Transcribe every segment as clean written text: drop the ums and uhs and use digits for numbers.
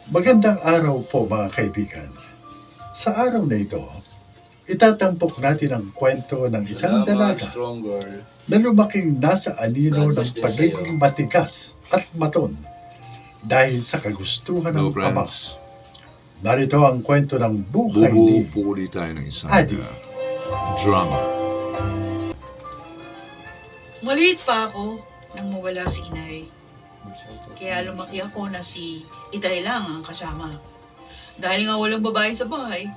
Magandang araw po mga kaibigan. Sa araw na ito, itatampok natin ang kwento ng isang Salamat, dalaga stronger. na lumaking nasa anino God bless ng din pagiging sa'yo. matigas at maton dahil sa kagustuhan Hello, ng ama. friends. Narito ang kwento ng buhay ni Bubuo ulit tayo ng isang Adi. drama. Maliit pa ako nang mawala si inay. Kaya lumaki ako na si Itay lang ang kasama. Dahil nga walang babae sa bahay,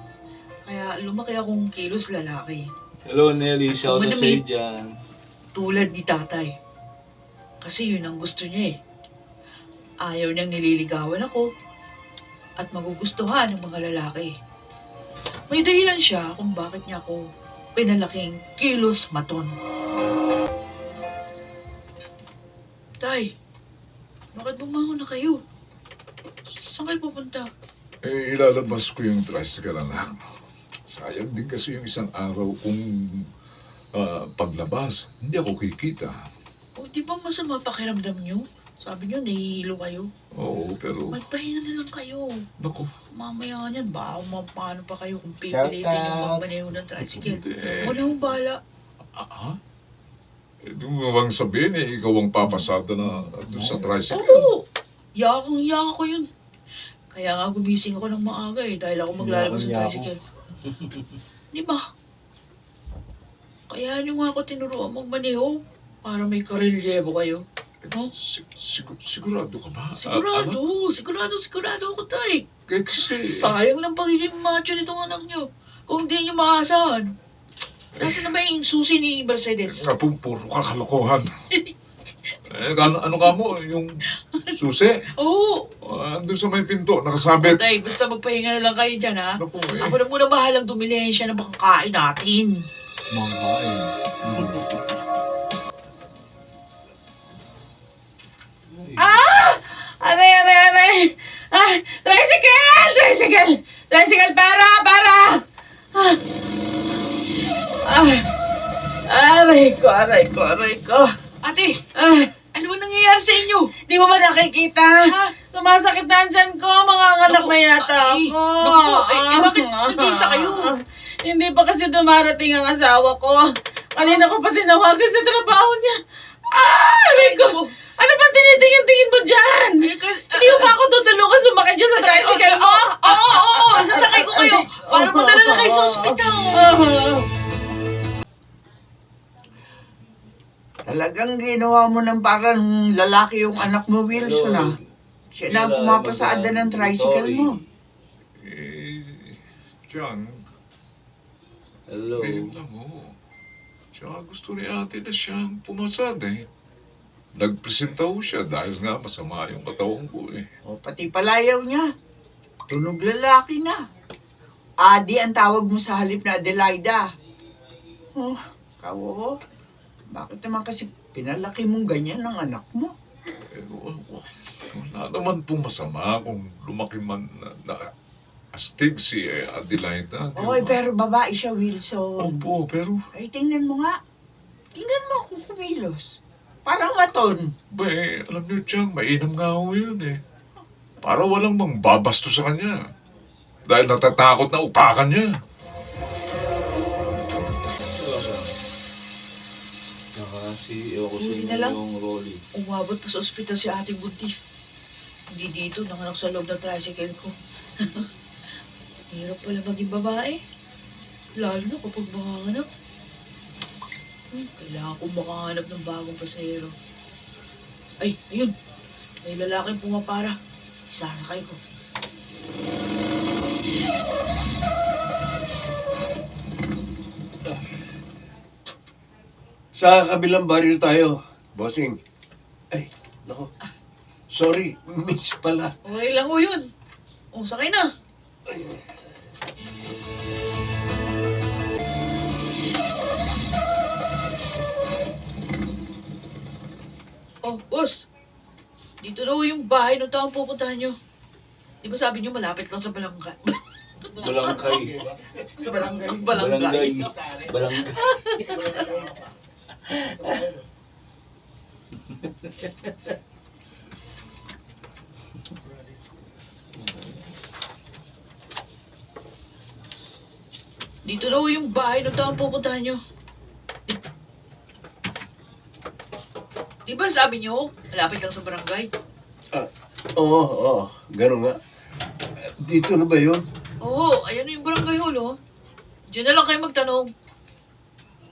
kaya lumaki akong kilos lalaki. Hello, Nelly. Shout out Manamit. sa'yo dyan. Tulad ni tatay. Kasi yun ang gusto niya eh. Ayaw niyang nililigawan ako at magugustuhan ng mga lalaki. May dahilan siya kung bakit niya ako pinalaking kilos maton. Tay, bakit bumangon na kayo? Saan kayo pupunta? Ilalabas ko yung tricycle, anak. Sayang din kasi yung isang araw kung paglabas, hindi ako kikita. O, di ba masama pakiramdam niyo? Sabi niyo, nahihilo kayo. Oo, pero Magpahinga na lang kayo. naku, Mamaya niyan, baka paano pa kayo kung Shout pipilitin yung out. magmaneho ng tricycle. hindi. Ako na yung bahala. Hindi mo bang sabihin ikaw ang papasada na doon sa tricycle? Oo! Yakang-yaka ko yun. Kaya nga gumising ako ng maaga eh, dahil ako maglalabas ng tricycle. Di ba? Kaya niyo nga ako tinuruan magmaneho para may karelyebo kayo. No? Sigurado ka ba? Sigurado ako, tay. Kasi... Sayang lang pagiging macho nitong anak niyo. Kung di niyo maasahan. Nasaan na ba yung susi ni Mercedes? Nga po, puro kakalokohan. Ano ka mo? Yung susi? Oo. Doon sa may pinto, nakasabit. Tay, basta magpahinga na lang kayo dyan, ha? Naku, Ako na muna bahalang dumilensya ng makakain natin. Aray! Tricycle! Para! Aray ko. Ate, ano ba nangyayari sa inyo? Di mo ba nakikita? Ha? Sumasakit na ang tiyan ko, mga anak na yata ako. Bakit nag-iisa kayo? Hindi pa kasi dumarating ang asawa ko. Kanina ko pa tinawagan sa trabaho niya. Aray ko! Ano ba tinitingin-tingin mo dyan? Hindi mo ba ako tutulungan sumakit dyan sa tricycle mo? Oo, sasakay ko kayo. Para madala na kayo sa ospital. Talagang ginawa mo ng parang lalaki yung anak mo, Wilson, ah. Siya na ang pumapasada ng tricycle mo. Diyan, Hello. ngayon lang mo. Tsaka gusto ni ate na siyang pumasada eh. Nagpresenta ho siya dahil nga masama yung katawan ko eh. O, pati palayaw niya. Tunog lalaki na. Adi ang tawag mo sa halip na Adelaida. Oh, kawo. Bakit naman kasi pinalaki mong ganyan ang anak mo? Wala naman pong masama kung lumaki man na astig si Adelaida. di Oy, ba? pero babae siya, Wilson. Opo, pero Ay, tingnan mo nga. Tingnan mo kung kumilos. Parang maton. alam niyo Chang, mainam nga ho yun eh. Para walang mang babasto sa kanya. Dahil natatakot na upakan niya. Saka si Ewan ko sa Huli inyo na lang. yung Rolly. Umabot pa sa ospital si Ate Buntis. Hindi dito, nanganak sa loob ng tricycle ko. Hirap pala maging babae. Lalo na kapag makahanap. Kailangan kong makahanap ng bagong pasahero. Ay, ayun. May lalaking pumapara. Isasakay ko. Sa kabilang barrio tayo, bossing. Ay, nako. Sorry, miss pala. Okay lang ho yun. O, sakay na. Oh, boss. Dito na ho yung bahay ng taong pupuntahan nyo. Di ba sabi nyo malapit lang sa balangka? Balangkay. Barangay. Barangay. Barangay. Dito na ho yung bahay na tawang pupuntahan nyo. Di ba sabi nyo, malapit lang sa barangay? Oo, ganun nga. Dito na ba yun? Oo, ayan na yung barangay hall, oh. Diyan na lang kayo magtanong.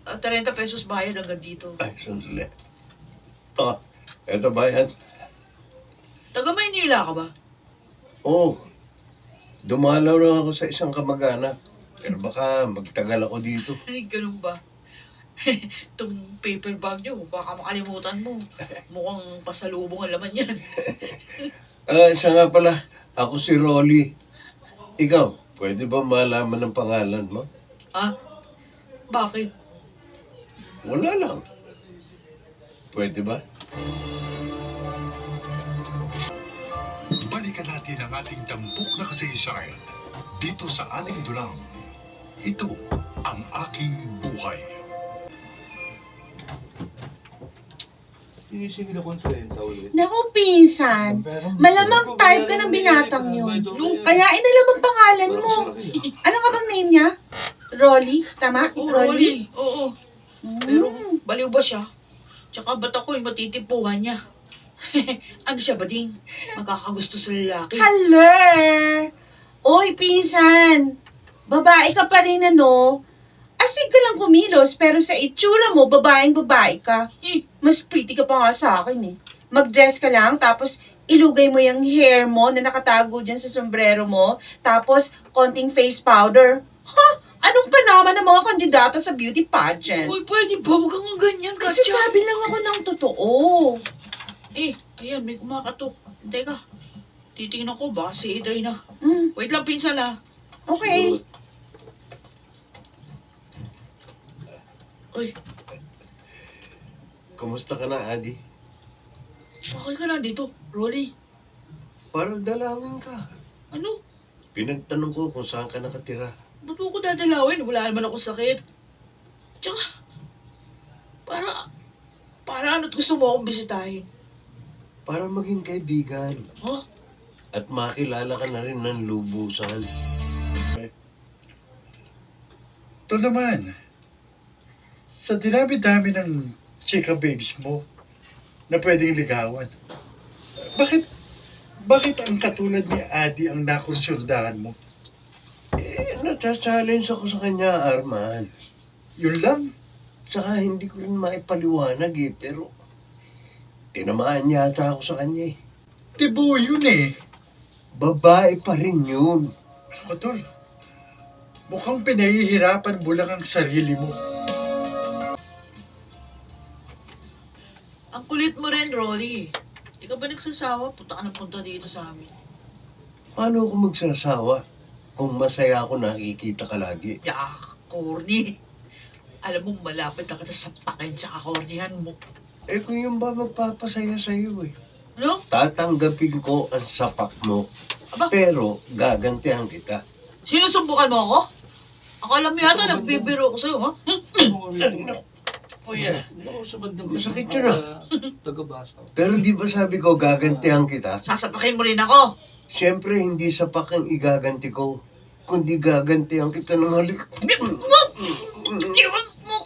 30 pesos bayad hanggang dito. Ay, sandali. Eto ba yan? Taga Maynila ka ba? Oo. Dumalaw lang ako sa isang kamag-anak. Pero baka magtagal ako dito. Ay, ganun ba? Itong paper bag nyo, baka makalimutan mo. Mukhang pasalubong ang laman yan. Siya nga pala, ako si Rolly. Ikaw, pwede ba malaman ng pangalan mo? Ah? Bakit? Wala lang. Pwede ba? Balikan natin ang ating tampok na kasaysayan dito sa ating dulang. Ito ang aking buhay. Sinisingil ako sa ulit. Naku, pinsan. Malamang type ka ng binatang yun. Kaya inalam ang pangalan mo. Ano nga bang name niya? Rolly? Tama? Oo, Rolly? Rolly. Oo. Mm. Pero baliw ba siya? Tsaka ba't ako'y matitipuhan niya? Ano siya, bading? Magkakagusto sa lalaki. Hello! Oy, pinsan. Babae ka pa rin ano? Asig ka lang kumilos, pero sa itsura mo, babaeng-babae ka. Mas pretty ka pa nga sa akin eh. Mag-dress ka lang, tapos ilugay mo yung hair mo na nakatago dyan sa sombrero mo, tapos konting face powder. Ha? Anong panama ng mga kandidata sa beauty pageant? Uy, pwede ba? Huwag kang ganyan, Katya. Nagsasabi lang ako ng totoo. Ayan, may kumakatok. Teka, titingnan ko ba si Iday na. Hmm, Wait lang, pinsan ah. okay. Uy, Kumusta ka na, Adi? bakit ka na dito, Rolly? Para dalawin ka. Ano? Pinagtanong ko kung saan ka nakatira. Ba't mo ko dadalawin? Wala naman ako sakit. Tsaka, para ano't gusto mo akong bisitahin? Para maging kaibigan. Huh? At makilala ka na rin ng lubusan. Ito naman, sa dinami-dami ng chika babes mo na pwedeng ligawan, bakit ang katulad ni Adi ang nakonsuldahan mo? Nata-challenge ako sa kanya, Arman. Yun lang. Saka hindi ko rin maipaliwanag pero tinamaan yata ako sa kanya Tibo yun eh. Babae pa rin yun. O tol, mukhang pinahihirapan mo lang ang sarili mo. Ang kulit mo rin, Rolly. Di ka ba nagsasawa? Punta ka ng punta dito sa amin. Paano ako magsasawa kung masaya ako nakikita ka lagi? Yak, corny. Alam mo, malapit na kita sa pakin sa kakornihan mo. Kung yung ba magpapasaya sa'yo Ano? Tatanggapin ko ang sapak mo. Aba? Pero gagantihan kita. Sinusumbukan mo ako? Akala mo yata nagbibiro ko sa'yo, ha? Kuya, masakit yun Tagabasa. pero di ba sabi ko gagantihan kita? Sasapakin mo rin ako. Siyempre hindi sapak ang igaganti ko, kundi gagantihan kita ng halik. Iwan mo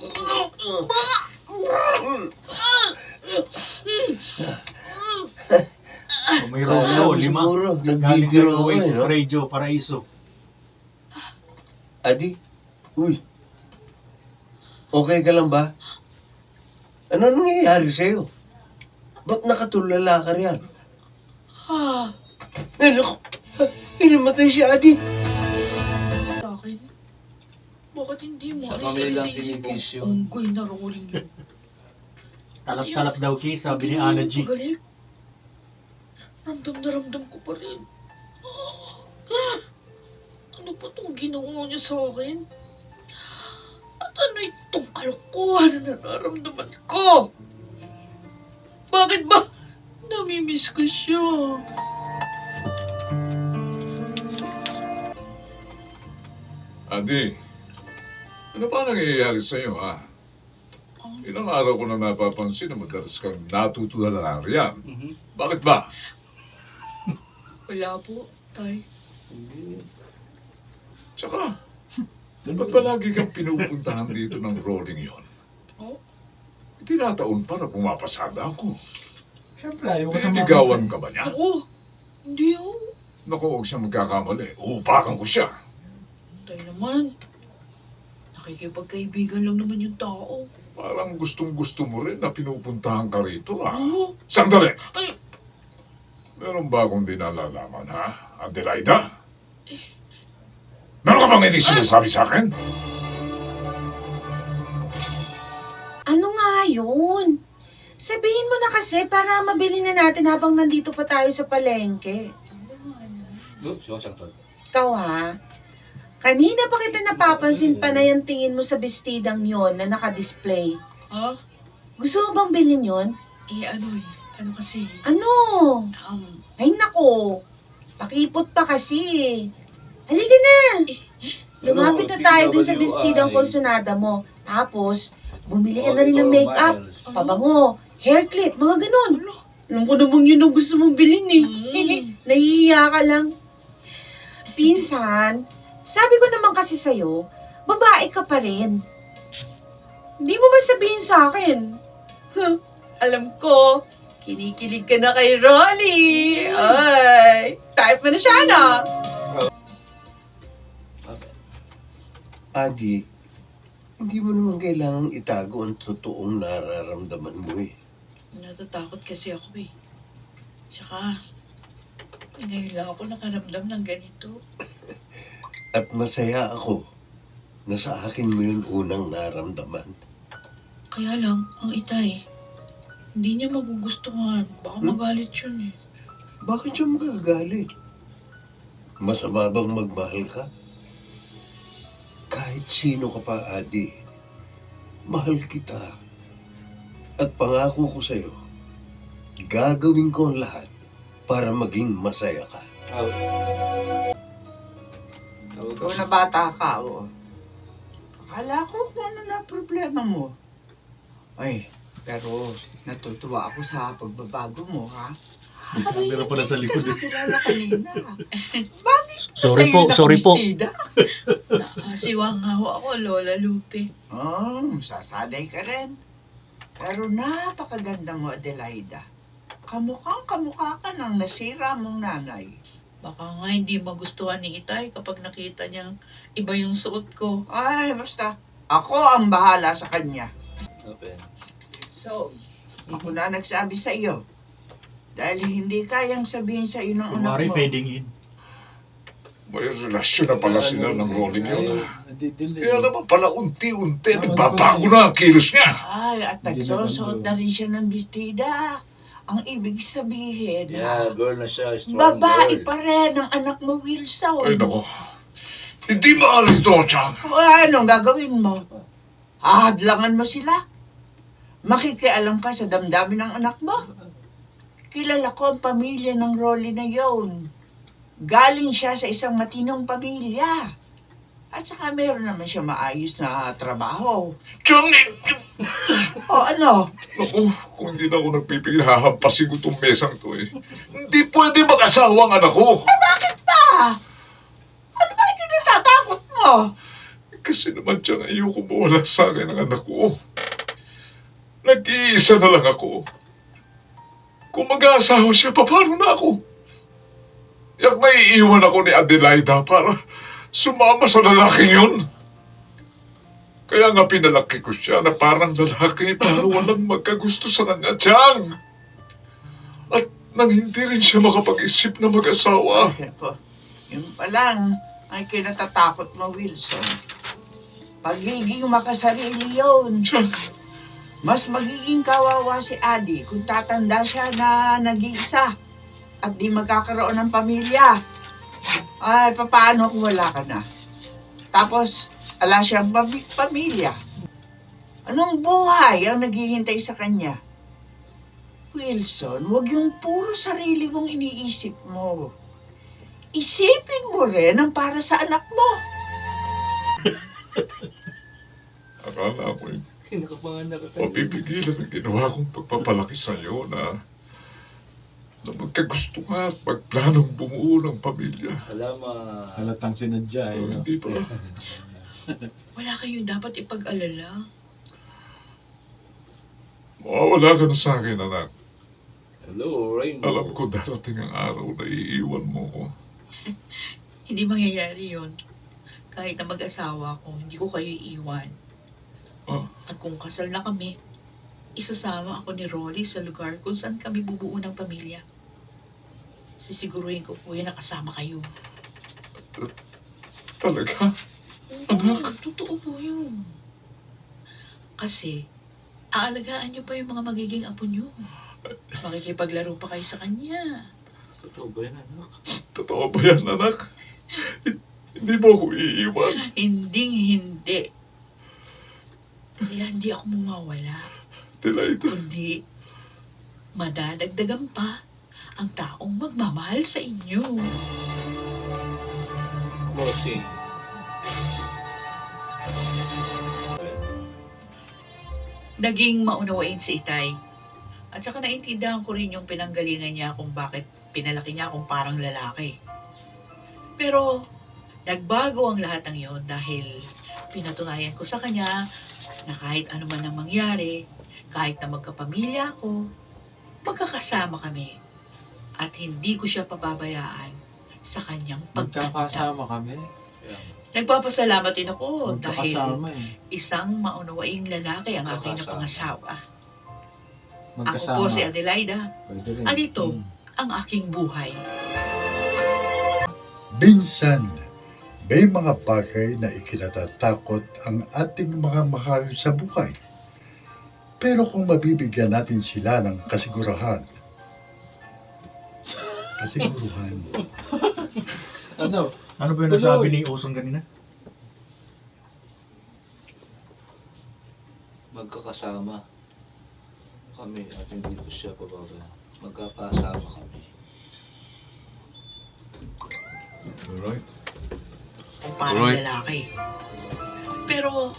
May Rosyo, 5. Siguro, Galing nagbibiro ng ako Oasis no? Radio, Paraiso. Adi, uy. Okay ka lang ba? Ano nangyayari sa'yo? Ba't nakatulala ka riyan? Ah, Naku, hinamatay si Adi. sa akin? Bakit hindi mo Sa alis kami lang sa isip kinikiss ko? yun. Unggoy na rolling yun. Talap-talap daw, Ki, sabi ni Ana G. Magaling. Ramdam na ramdam ko pa rin. Ah! Ano ba itong ginawa niya sa akin? At ano itong kalokohan na nararamdaman ko? Bakit ba namimiss ko siya? Adi, ano ba nangyayari sa'yo, ha? Ilang araw ko na napapansin na madalas kang natutulala riyan. Bakit ba? Wala po, tay. Tsaka, Ba't palagi kang pinupuntahan dito ng rolling yon? Oh? Tinataon pa na pumapasada ako. Siyempre, ayaw ko Niligawan ka ba niya? Ako, hindi oh. Naku, huwag siya magkakamali. Uupakan ko siya. Tayo naman. Nakikipagkaibigan lang naman yung tao. Parang gustong-gusto mo rin na pinupuntahan ka rito, ah. Oo. Sandali! Ay. Meron ba akong dinalalaman, ha? Adelaida? Meron ka bang hindi sinasabi sa akin? Ano nga yun? Sabihin mo na kasi para mabili na natin habang nandito pa tayo sa palengke. Oops, sakto. Ikaw ha? Kanina pa kita napapansin pa na yung tingin mo sa bestidang yon na naka-display. Ha? Gusto mo bang bilhin yon? Ano kasi? Ano? Ay nako, pakipot pa kasi. Halika na. Lumapit na tayo dun sa bestidang kolsonada mo. Tapos, bumili ka na rin ng make-up, pabango, hair clip, mga ganun. Alam ko namang yun ang gusto mong bilhin eh. Nahihiya ka lang. Pinsan, sabi ko naman kasi sa'yo, babae ka pa rin. Hindi mo ba sabihin sa akin? Huh, alam ko, kinikilig ka na kay Rolly. Ay, type mo na siya, no? Adi, hindi mo naman kailangang itago ang totoong nararamdaman mo eh. Natatakot kasi ako eh. Tsaka, ngayon lang ako nakaramdam ng ganito. At masaya ako na sa akin mo yun unang naramdaman. Kaya lang, ang itay, hindi niya magugustuhan. Baka magalit yun eh. Bakit siya magagalit? Masama bang magmahal ka? Kahit sino ka pa, Adi, mahal kita. At pangako ko sa'yo, gagawin ko ang lahat para maging masaya ka. Ikaw na bata ka, oh. Akala ko kung ano na problema mo. Ay, pero natutuwa ako sa pagbabago mo, ha? Meron pa na sa likod eh. Kilala kanina. Bakit Sorry po, sorry po. Nakasiwang nga ho ako, Lola Lupe. Sasanay ka rin. Pero napakaganda mo, Adelaida. Kamukha ka ng nasira mong nanay. Baka nga hindi magustuhan ni itay kapag nakita niyang iba yung suot ko. Ay, basta. Ako ang bahala sa kanya. Open. So, ako na nagsabi sa iyo. Dahil hindi kayang sabihin sa iyo ng anak Kumari mo. fading in. May relasyon na pala sila ng rolling yun, ah. Hindi. Kaya naman pala unti-unti, nagbabago na ang kilos niya. Ay, at nagsusuot na rin siya ng bestida. Ang ibig sabihin, Yeah, girl na siya. Strong babae girl. pa rin ang anak mo, Wilson. Ay, nako. Hindi maaari ito, Chang. O, anong gagawin mo? Hahadlangan mo sila? Makikialam ka sa damdamin ng anak mo? Kilala ko ang pamilya ng Rolly na yon. Galing siya sa isang matinong pamilya. At saka meron naman siya maayos na trabaho. Chang, O ano? naku, kung hindi na ako nagpipigil, hahampasin ko itong mesang to eh. Hindi pwede mag-asawa ang anak ko. Pa! Ano ba yung natatakot mo? Kasi naman Chang, ayoko mawala sa akin ang anak ko. Nag-iisa na lang ako. Kung mag-aasawa siya, paano na ako? Yak naiiwan ako ni Adelaida para sumama sa lalaking yun. Kaya nga pinalaki ko siya na parang lalaki para walang magkagusto sa kanya, Chang. At nang hindi rin siya makapag-isip na mag-asawa. Ay, ako, yun pa lang ay kinatatakot mo, Wilson. Pagiging makasarili yun. Chang, Mas magiging kawawa si Adi kung tatanda siya na nag-iisa at di magkakaroon ng pamilya. Ay, paano kung wala ka na? Tapos, ala siyang pamilya. Anong buhay ang naghihintay sa kanya? Wilson, huwag yung puro sarili mong iniisip mo. Isipin mo rin ang para sa anak mo. akala ko yung Nakapanganak ka. papipigilan ang ginawa kong pagpapalaki sa'yo na magkagusto ka at magplanong bumuo ng pamilya. Salamat. Halatang sinadya eh. Hindi pa. Wala kayong dapat ipag-alala. Mawawala ka na sa akin, anak. Hello, Rainbow. Alam ko darating ang araw na iiwan mo ko. Hindi mangyayari yon. Kahit na mag-asawa ko, hindi ko kayo iiwan. Ah. At kung kasal na kami, isasama ako ni Rolly sa lugar kung saan kami bubuo ng pamilya. Sisiguruhin ko po yan na kasama kayo. Talaga? Oo, totoo po yun. Kasi, aalagaan niyo pa yung mga magiging apo niyo. Makikipaglaro pa kayo sa kanya. Totoo ba yan, anak? Totoo ba yan, anak? Hindi mo ako iiwan. Hindi. Kaya hindi ako mawawala. Adelaida. Kundi, madadagdagan pa ang taong magmamahal sa inyo. Bossing. Naging maunawain si Itay. At saka naintindihan ko rin yung pinanggalingan niya kung bakit pinalaki niya akong parang lalaki. Pero, nagbago ang lahat ng yon dahil pinatunayan ko sa kanya na kahit ano man ang mangyari, kahit na magkapamilya ako, magkakasama kami. At hindi ko siya pababayaan sa kanyang pagtanda. Magkakasama kami. Yan. Nagpapasalamat din ako dahil Magkakasama eh. isang maunawaing lalaki ang aking Magkakasama. napangasawa. Ako Magkasama. po si Adelaida, Pwede rin. At ito? Hmm. ang aking buhay. Minsan, may mga bagay na ikinatatakot ang ating mga mahal sa buhay. Pero kung mabibigyan natin sila ng kasiguruhan, Ano? Ano ba yung nasabi ni Osong kanina? Magkakasama kami at hindi ko siya pababa. Magkakasama kami. Alright. Kung parang Alright. lalaki. Pero